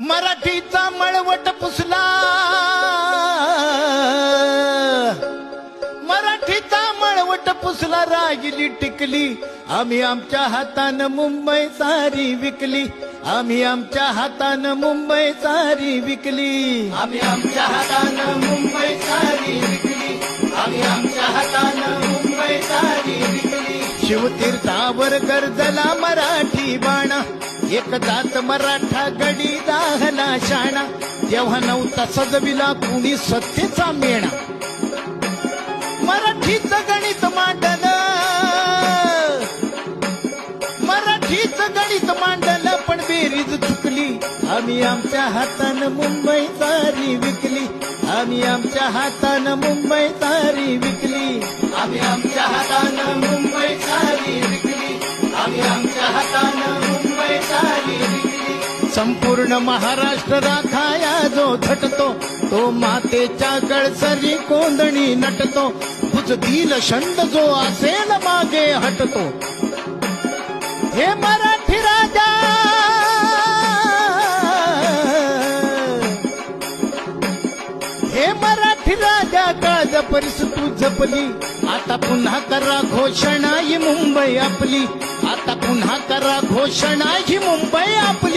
मराठीचा मळवट पुसला, मराठीचा मळवट पुसला, राहिली टिकली. आम्ही आमच्या हातानं मुंबई सारी विकली, आम्ही आमच्या हातानं मुंबई सारी विकली, आम्ही आमच्या हातानं मुंबई सारी विकली, आम्ही आमच्या हातानं मुंबई सारी विकली. शिवतीर्थावर गरजला मराठी बाणा, एक जात मराठा गडी दाहला शाणा. तेव्हा नव्हता सजविला कुणी सत्तेचा मेणा, मराठीचं गणित मांडलं, मराठीचं गणित मांडलं, पण बेरीज चुकली. आम्ही आमच्या हातानं मुंबई सारी विकली, आम्ही आमच्या हातानं मुंबई सारी विकली, आम्ही आमच्या हातानं मुंबई सारी विकली, आम्ही आमच्या हातानं मुंबई सारी विकली. संपूर्ण महाराष्ट्र राखाया जो झटतो, तो मातेच्या गळसरी कोंदणी नटतो. भुजदिल शंड जो असेल मागे हटतो. हे मराठी राजा, हे मराठी राजा, काळ परिस तू जपली. आता पुन्हा करा घोषणा ही मुंबई आपली, आता पुन्हा करा घोषणा ही मुंबई आपली.